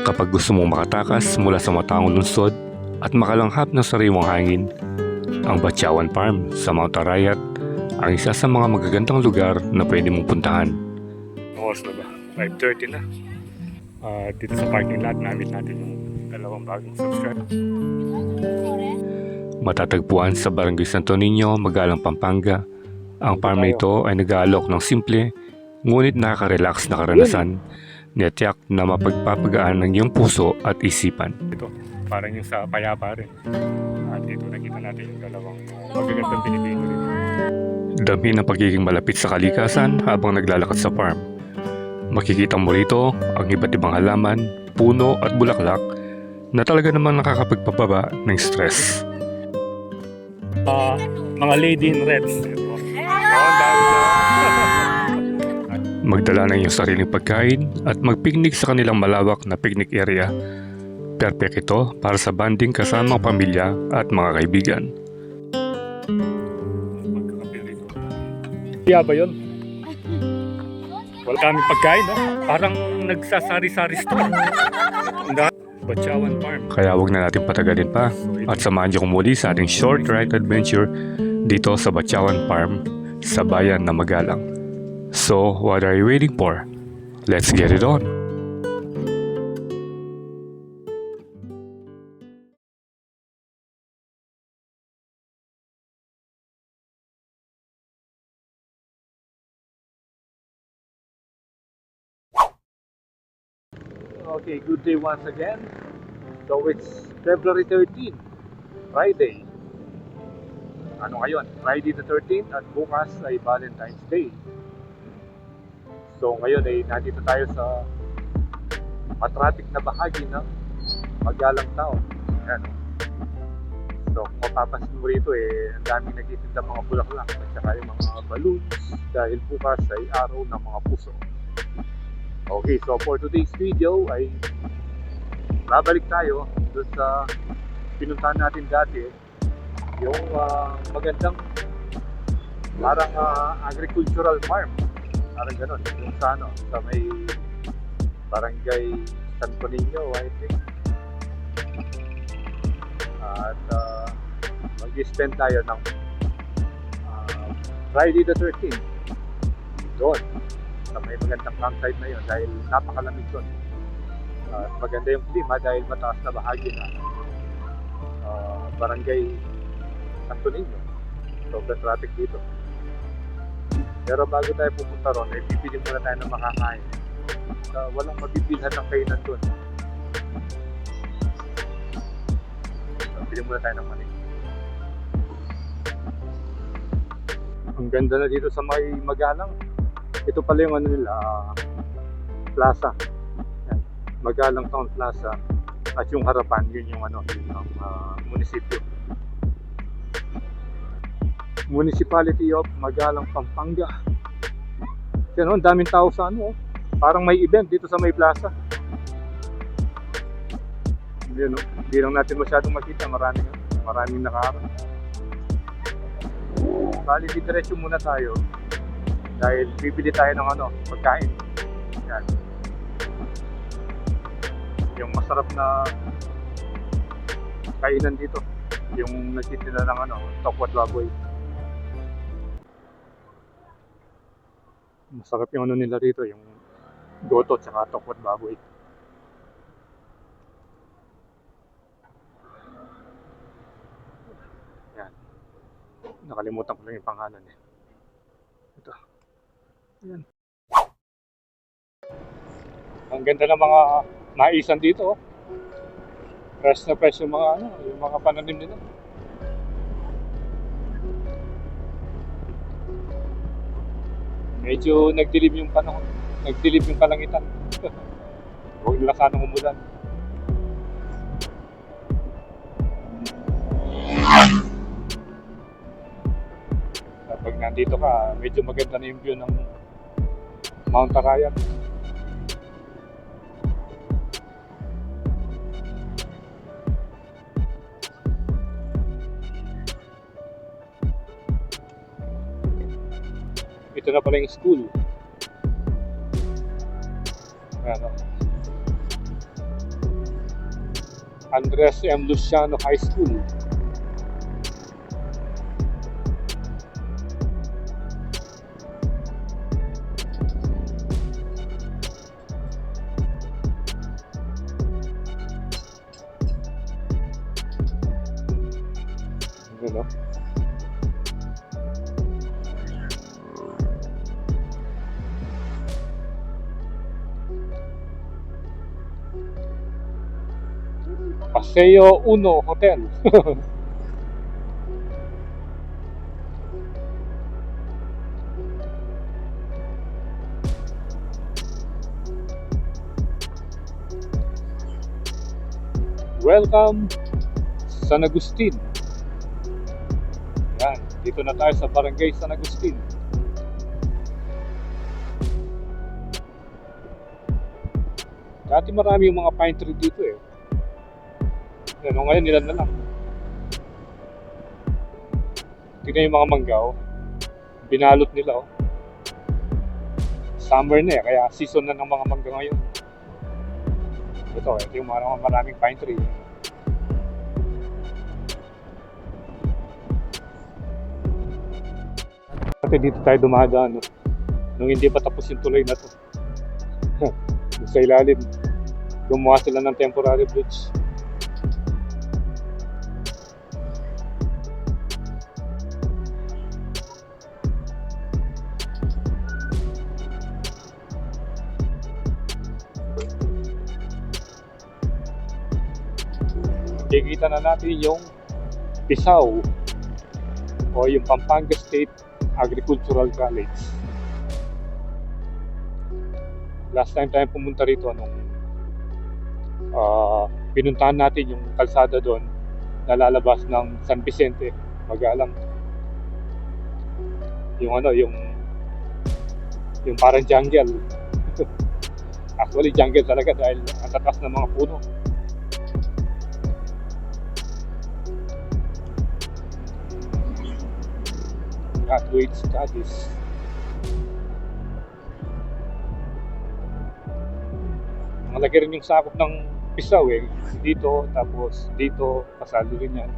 Kapag gusto mong makatakas mula sa mataong lungsod at makalanghap ng sariwang hangin, ang Batyawan Farm sa Mount Arayat ang isa sa mga magagandang lugar na pwede mong puntahan. Oras na ba? 5:30 na. Dito sa parking lot namin natin yung dalawang bagong subscribe. Matatagpuan sa Barangay Santo Niño, Magalang, Pampanga. Ang farm na ito ay nag-aalok ng simple ngunit nakaka-relax na karanasan na tiyak na mapagpapagaan ng iyong puso at isipan. Ito, parang yung sa Payapa rin. At dito nakita natin yung dalawang magagandang binibino rin. Dami ng pagiging malapit sa kalikasan habang naglalakad sa farm. Makikita mo rito ang iba't ibang halaman, puno at bulaklak na talaga namang nakakapagpababa ng stress. Mga lady in reds. Magdala ng iyong sariling pagkain at magpiknik sa kanilang malawak na picnic area. Perfect ito para sa banding kasama ang pamilya at mga kaibigan. Kaya ba yun? Wala kaming pagkain, no? Parang nagsasari-sari store. Batyawan Farm. Kaya wag na natin patagalin pa at samahan niyo muli sa ating short ride adventure dito sa Batyawan Farm sa bayan na Magalang. So, what are you waiting for? Let's get it on! Okay, good day once again. So it's February 13, Friday. Ano ngayon? Friday the 13th at bukas ay Valentine's Day. So ngayon ay nandito tayo sa matraffic na bahagi ng Magalang Town. Ayan. So kung mapapansin mo rito ang daming nagtitinda mga bulaklak at saka yung mga balloons dahil bukas ay araw ng mga puso. Okay, so for today's video ay babalik tayo doon sa pinuntahan natin dati, yung magandang parang agricultural farm, parang gano'n, yung sa may Barangay Santo Niño, I think. At mag-spend tayo ng Friday the 13th doon sa may magandang campsite na yun dahil napakalamig doon. Maganda yung klima dahil mataas na bahagi na Barangay Santo Niño. Sobrang traffic dito. Pero bago tayo pupunta ron, bibili muna tayo ng makakain. Walang mabibilhan ng kainan doon. Bili muna tayo ng mani. Ang ganda na dito sa may Magalang. Ito pala yung nila, plaza. Yan. Magalang Town Plaza. At yung harapan, yun yung yung munisipyo. Municipality of Magalang, Pampanga. Yan, ang daming tao sa parang may event dito sa may plaza. Hindi lang natin masyadong makita, maraming nakaharap. Bali, diretso muna tayo dahil bibili tayo ng pagkain. Yan. Yung masarap na kainan dito, yung nagtitinda ng tokwat baboy. Masarap yung nila rito, yung goto tsaka tokwat baboy. Yan. Nakalimutan ko lang yung pangalan Ito. Yan. Ang ganda ng mga maisan dito. Fresh na fresh yung mga yung mga pananim nila. Medyo nagdilim yung panahon. Nagdilim yung kalangitan. Huwag nila sanang umulan. Kapag nandito ka, medyo maganda na yung view ng Mount Arayat. Ito na pala yung school. Ayan, Andres M. Luciano High School. Ano? Paseo 1 Hotel. Welcome San Agustin. Yan, dito na tayo sa Barangay San Agustin. Dati marami yung mga pine tree dito eh. Ano, ngayon nila na lang. Tignan yung mga manggaw. Binalot nila oh. Summer na eh, kaya season na ng mga mangga ngayon. Ito yung maraming pine tree. Kasi dito tayo dumadaan, no? Nung hindi pa tapos yung tuloy na to. Sa ilalim, gumawa sila ng temporary bridge. Kikita na natin yung PSAW o yung Pampanga State Agricultural College. Last time tayo pumunta rito nung pinuntahan natin yung kalsada doon na lalabas ng San Vicente, Magalang. Yung yung parang jungle. Actually jungle talaga dahil ang tatas ng mga puno. Graduate studies. Malaki rin yung sakop ng PSAW eh. Dito, tapos dito, kasalo rin yan.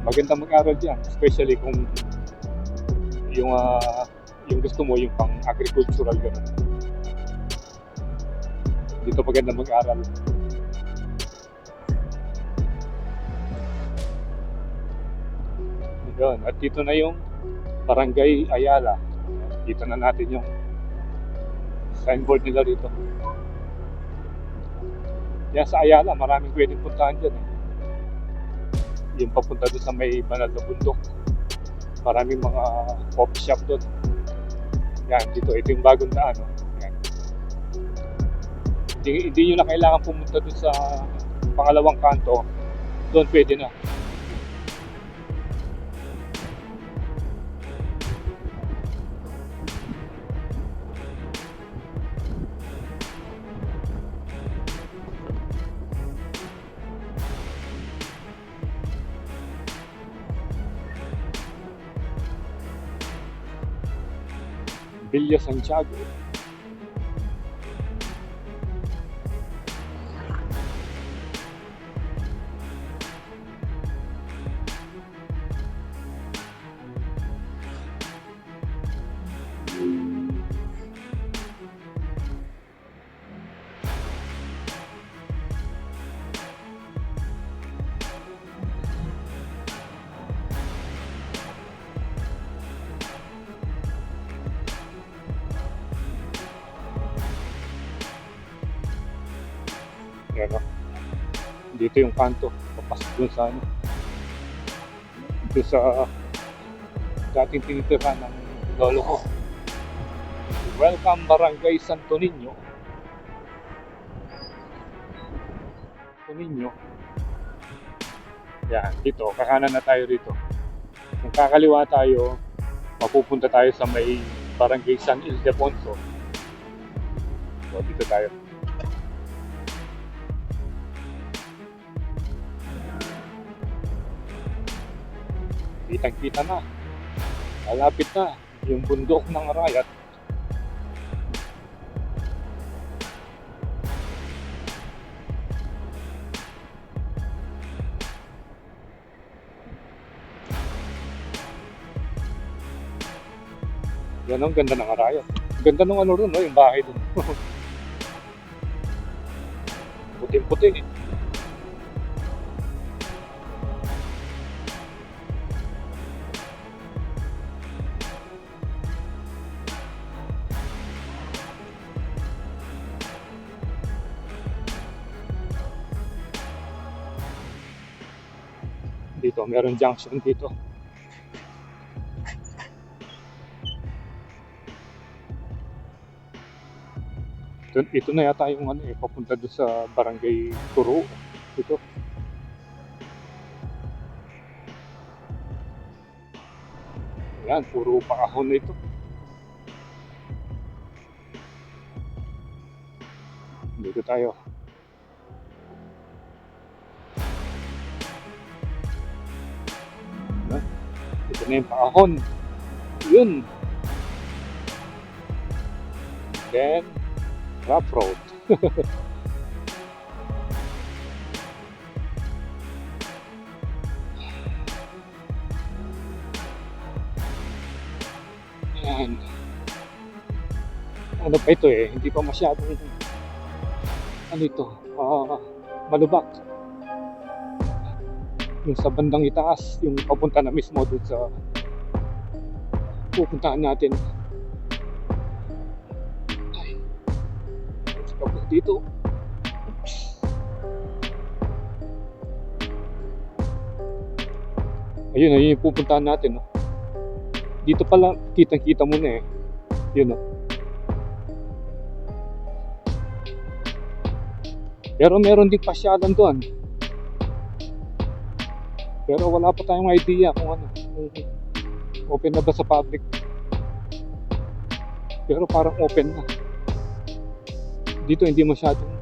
Maganda mag-aral dyan, especially kung yung gusto mo, yung pang agricultural ganun. Dito maganda mag-aral. Yun. At dito na yung Barangay Ayala. Dito na natin yung signboard nila rito. Yan sa Ayala, maraming pwedeng puntahan dyan eh. Yung papunta doon sa may banal na bundok. Maraming mga coffee shop doon. Yan, dito. Ito yung bagong daan. No? Yan. Hindi nyo na kailangan pumunta doon sa pangalawang kanto. Doon pwede na. Villa Santiago. Yan o. Dito yung kanto. Papasok dun sa dito sa dating tinitirahan ng lolo ko. Welcome Barangay Santo Niño. Santo Niño. Yan, dito. Kakanan na tayo rito. Kung kakaliwa tayo, mapupunta tayo sa may Barangay San Ildefonso. So, dito tayo. Kitang-kita na. Malapit na yung bundok ng Arayat. Yan ang ganda ng Arayat. Ganda ng ano ron, no? Yung bahay dun. Puting-puti. Dito, meron junction dito. Ito na yata yung ano eh, papunta doon sa Barangay Turo. Ito. Ayan, puro pakahon na ito. Dito tayo. Ayan. Ito na yung pakahon. Yun. Then, rough road. Ayan. Ano pa ito eh, hindi pa masyadong ano ito, malubak. Yung sa bandang itaas, yung papunta na mismo doon sa pupuntahan natin. Ay, let's go dito. Ayun yung pupuntahan natin, no? Dito pala, kitang-kita mo na eh. Yun, no? Pero meron din pasyalan doon. Pero wala pa tayong idea kung ano, open na ba sa public. Pero parang open na. Dito hindi masyadong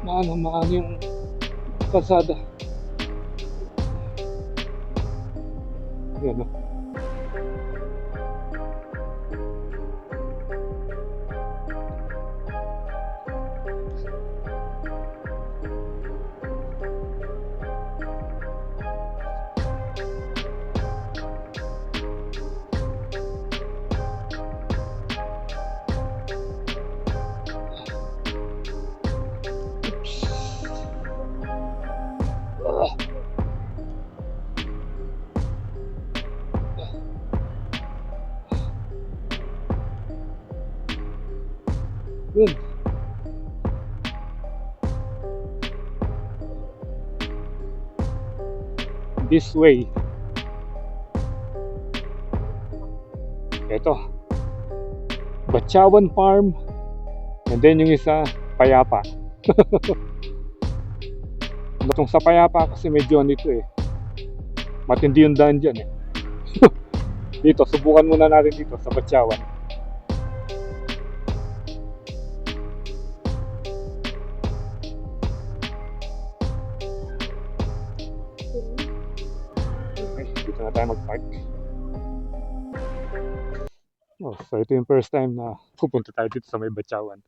maano yung kalsada. Yan, no? Yun. This way. Ito. Batchawan Farm. And then yung isa, Payapa. Itong sa Payapa kasi medyo nito eh. Matindi yung daan dyan eh. Dito, subukan muna natin dito sa Batchawan. Dito na tayo mag-park. So ito yung first time na pupunta tayo dito sa may Batchawan.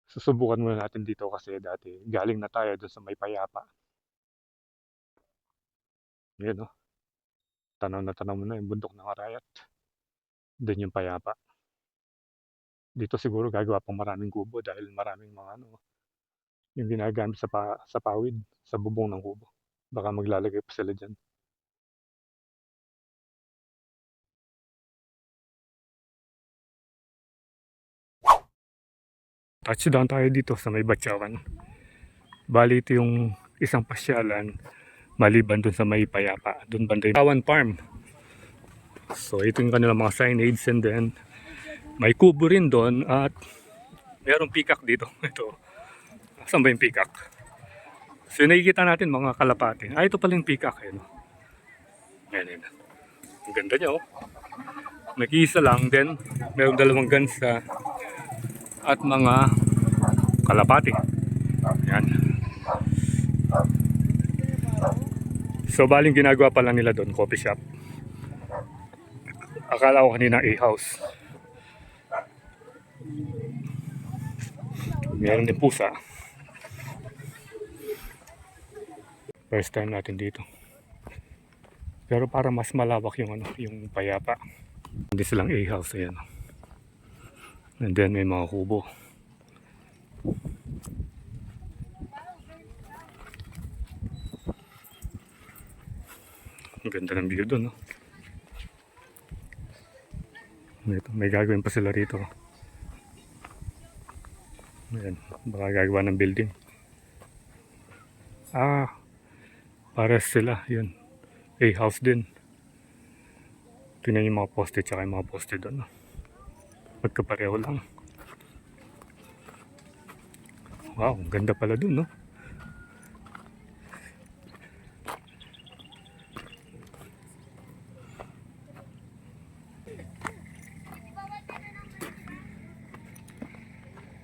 Susubukan muna natin dito kasi dati galing na tayo doon sa may Payapa. Yun, no? Tanaw mo na yung bundok ng Arayat. Doon yung Payapa. Dito siguro gagawa pang maraming kubo dahil maraming mga ano yung ginagamit sa pawid, sa bubong ng kubo. Baka maglalagay pa sila dyan. Touchdown tayo dito sa may Batchawan. Bali ito yung isang pasyalan maliban dun sa may Payapa. Dun banda yung Batchawan Farm. So ito yung kanilang mga signage and then may kubo rin doon at merong peacock dito. Ito. Saan ba yung peacock? So nakikita natin mga kalapate. Ito pala yung peacock. Eh, no? Yan. Ang ganda niya, oh. Nag-iisa lang din. Merong dalawang gansa at mga kalapate. Yan. So baling ginagawa pala nila doon, coffee shop. Akala ko kanina A-house. Meron din pusa. First time natin dito. Pero para mas malawak yung ano, yung payapa. Hindi silang A-house, ayan. And then may mga kubo. Ang ganda ng view doon, no? Ito, may gagawin pa sila rito. Ayan, baka gagawa ng building. Pares sila, yun. A-house din. Tingnan yung mga poste tsaka yung mga poste doon, no? Magkapareho lang. Wow, ang ganda pala doon, no?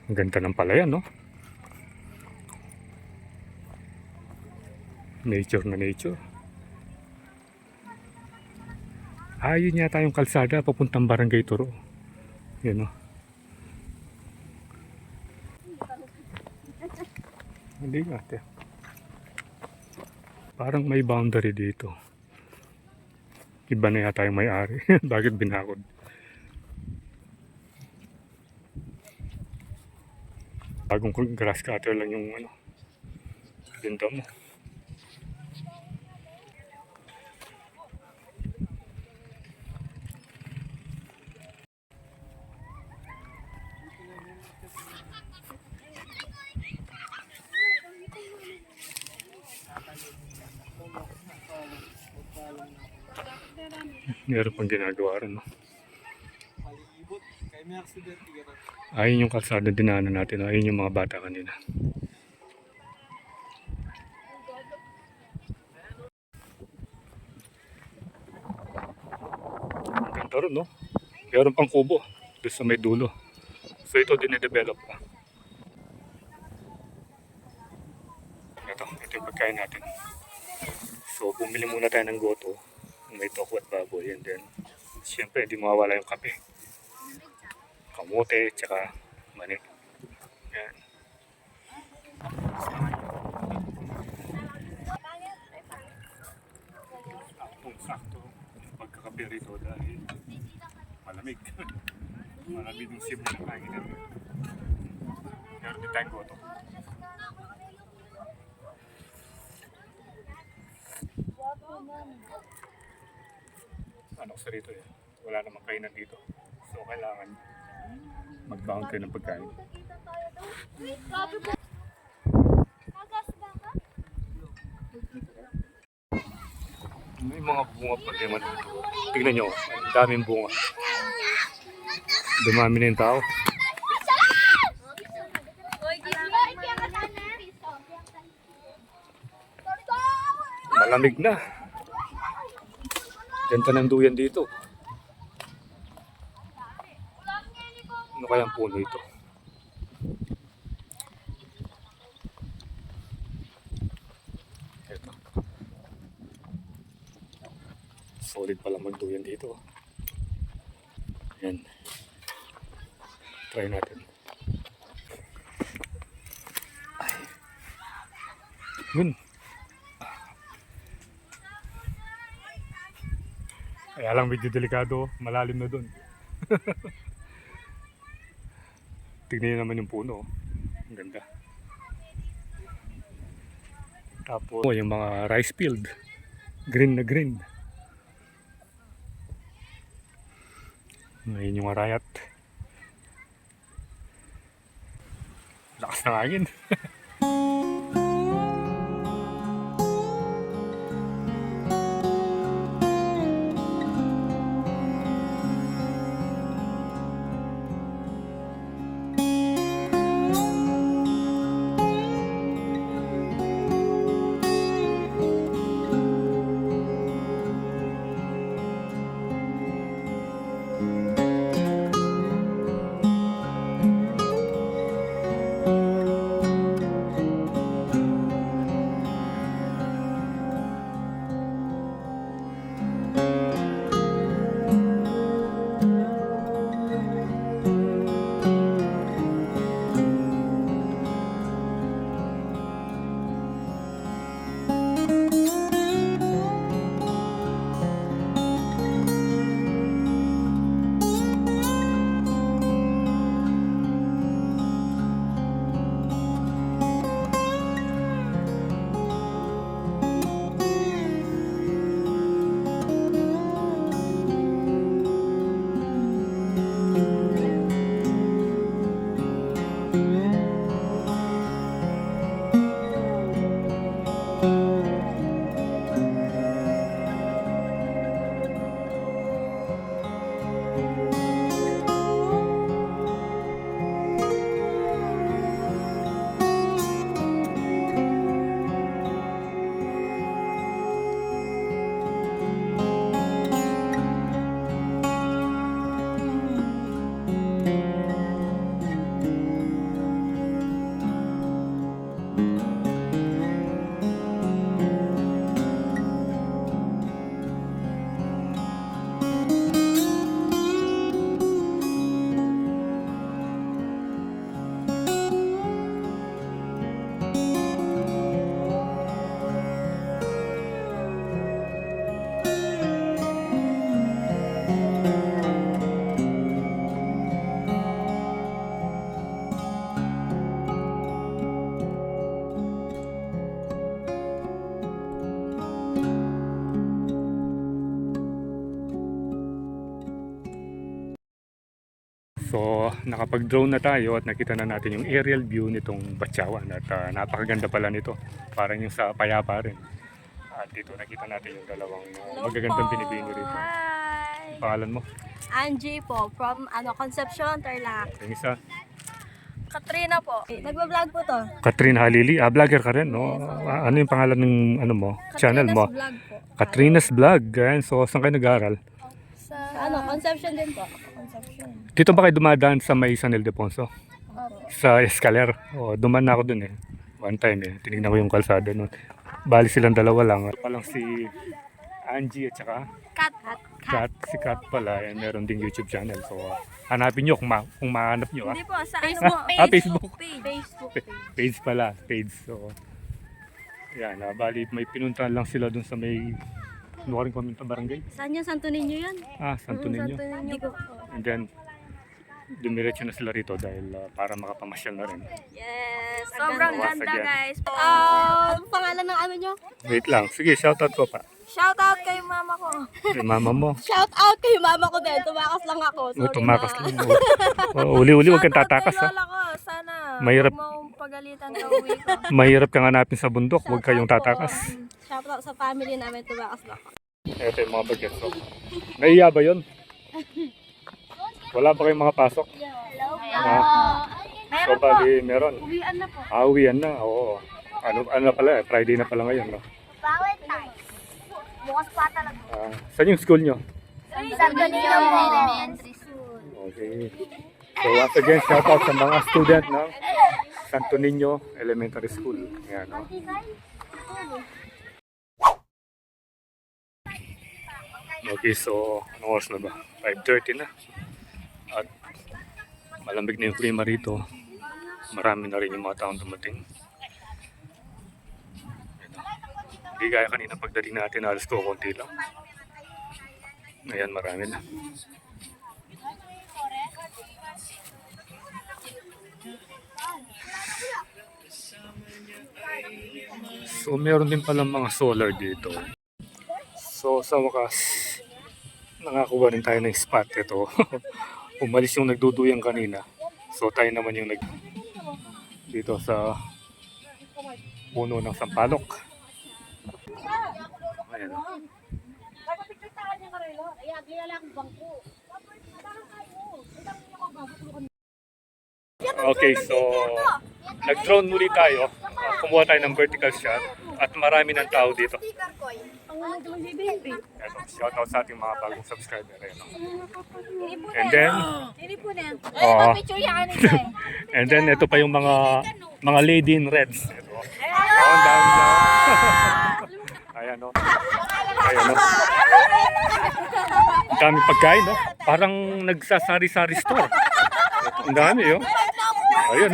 Ang ganda ng palayan, no? Nature na nature. Yun yata yung kalsada papuntang Barangay Turo. Yun, no? Hindi nga, ate. Parang may boundary dito. Iba na yata yung may-ari. Bakit binakod? Bagong grass cutter lang yung ano, binta mo. Meron pang ginagawa rin, no? Ayun yung kalsada dinaanan natin, no? Ayun yung mga bata kanina. Ang ganda rin, no? Meron pang kubo doon sa may dulo. So ito dine-develop pa. Ito yung pagkain natin. So bumili muna tayo ng goto. May toko at baboy. And then, siyempre, hindi mawawala yung kape. Kamote, tsaka mani. Yan. Saktong-sakto yung pagkakape rito dahil malamig. Malamig yung sip ng hangin natin. Meron din tayong goto. Ano sa rito eh. Wala namang kainan dito. So kailangan mag-bound kayo ng pagkain. May mga bunga pa naman dito. Tignan nyo, ang daming bunga. Dumami na yung tao. Malamig na. Ganda ng duyan dito. Ano kayang puno ito? Ito. Solid pala magduyan dito. Yan. Try natin. Yun. Kaya lang medyo delikado, malalim na doon. Tignan nyo naman yung puno. Ang ganda. Tapos yung mga rice field. Green na green. Ngayon yung arayat. Lakas ng hangin. So, nakapag-drone na tayo at nakita na natin yung aerial view nitong Batyawan at napakaganda pala nito. Parang yung sa Payapa rin. At dito nakita natin yung dalawang magagandang binibini rito. Hi! Pangalan mo? Angie po, from Concepcion, Tarlac. Yung isa? Katrina po. Nagbablog po to. Catherine Halili. Vlogger ka rin, no? Ano yung pangalan ng ano mo? Channel mo? Vlog po. Katrina's Vlog. Ayan. So, saan kayo nag-aaral? Sa Concepcion din po. Concepcion. Dito ba kayo dumadaan sa may San Ildefonso? Opo. Sa Escaler. O, duman na ako dun eh. One time eh. Tinignan ko yung kalsada nun. Bali silang dalawa lang. Palang si Angie at saka Kat. Si Kat pala. And meron ding YouTube channel. So, hanapin nyo kung mahanap nyo. Hindi po, sa Facebook. Facebook. Facebook. Page pala. Page. So, yan. Bali may pinuntahan lang sila dun sa may Nuwaring Community Barangay. Saan yung Santo Niño yan? Santo Niño. Hindi ko. And then, dumiretso na sila rito dahil para makapamasyal na rin. Yes! Sobrang Once ganda again. guys. Pangalan ng ano nyo? Wait lang. Sige, shoutout ko pa. Shout out kay mama ko. Kay mama mo. Shout out kay mama ko din. Tumakas lang ako. Sorry Tumakas na. lang. Uli-uli, huwag kang Shout out tatakas kay ha. lola ko. Sana Mahirap. huwag mo akong pagalitan na uwi ko. Mahirap kang hanapin sa bundok, huwag kayong Shout out po. tatakas. Shout out sa family namin. Tumakas lang ako. Ito yung mga bagets. So, naiya ba yun? Wala ba kayong mga pasok? So, bali, meron. Uwian na po. Uwian na, oo. Ano pala, Friday na pala ngayon, no? Bawal tayo. Bukas pa talaga. Saan yung school nyo? Santo Niño Elementary School. Okay. So, once again, shout out sa mga student ng Santo Niño Elementary School. Ayan, no? Okay, so, anong oras na ba? 5:30 na. At malamig na yung klima rito. Marami na rin yung mga taong dumating. Hindi gaya kanina pagdating natin, alas ko konti lang. Ayan, marami na. So, meron din palang mga solar dito. So, sa wakas, nakakuha rin tayo ng spot. Ito, umalis yung nagduduyang kanina. So, tayo naman yung dito sa puno ng sampalok. Ayan. Okay, so nag-drone muli tayo. Kumuha tayo ng vertical shot at marami ng tao dito. Eto, shout out sa ating mga bagong subscriber. Ayan. And then, and then ito pa yung mga lady in reds. Ito. Oh, ang dami na. Ayan o. Ayan o. Ang daming pagkain, no? Parang nagsasari-sari store. Ang dami, oh. Ayun.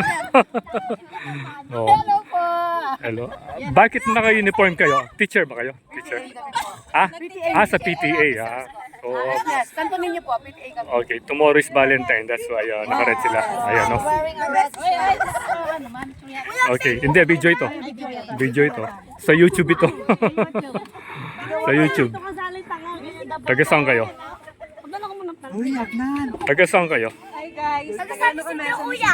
Oh. Hello. Bakit naka-uniform kayo? Teacher ba kayo? Teacher? Sa PTA. So, Santo Niño po, PTA kami. okay, tomorrow is Valentine. That's why naka-red sila. Ayan, no? Wearing a red Okay, hindi, video ito. Video ito. Sa YouTube ito. Sa YouTube. Taga saan kayo? Taga saan kayo? Hi guys. San Isidro, kuya.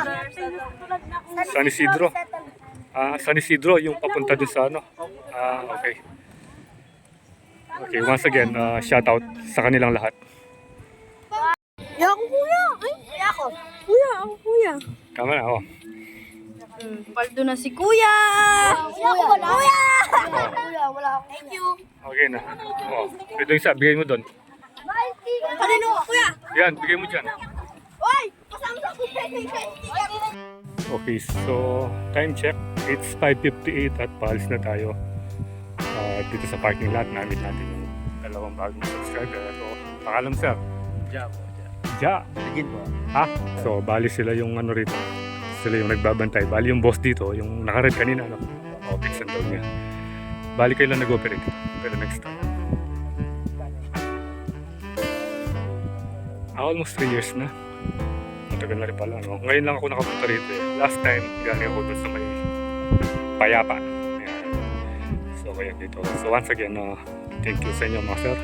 San Isidro. San Isidro, yung papunta dun sa ano. Okay. Okay, once again, shout out sa kanilang lahat. Ya ako kuya. Ay, ya ako. Kuya, ako kuya. Tama na, oh. Paldo na si kuya. Kuya, wala. Kuya. Kuya, wala ako. Thank you. Okay na. Oh, ito yung isa, bigay mo doon. Kanino, kuya? Yan, bigay mo dyan. Oy, kasama sa kuya. Okay, so time check. It's 5:58 at paalis na tayo. Dito sa parking lot, namit natin yung dalawang bagong subscriber. So, pangalan sir? Ja po, Ja. Begin po. Ha? So, bali sila yung ano rito. Sila yung nagbabantay. Bali yung boss dito, yung naka-red kanina, no? Fix and down niya. Bali kayo lang nag-operate. Pero next time. Almost 3 years na. Matagal na rin pala, no? Ngayon lang ako nakapunta rito eh. Last time, galing ako doon sa may Payapa. Ayan. So, kaya dito. So, once again, thank you sa inyo mga sir.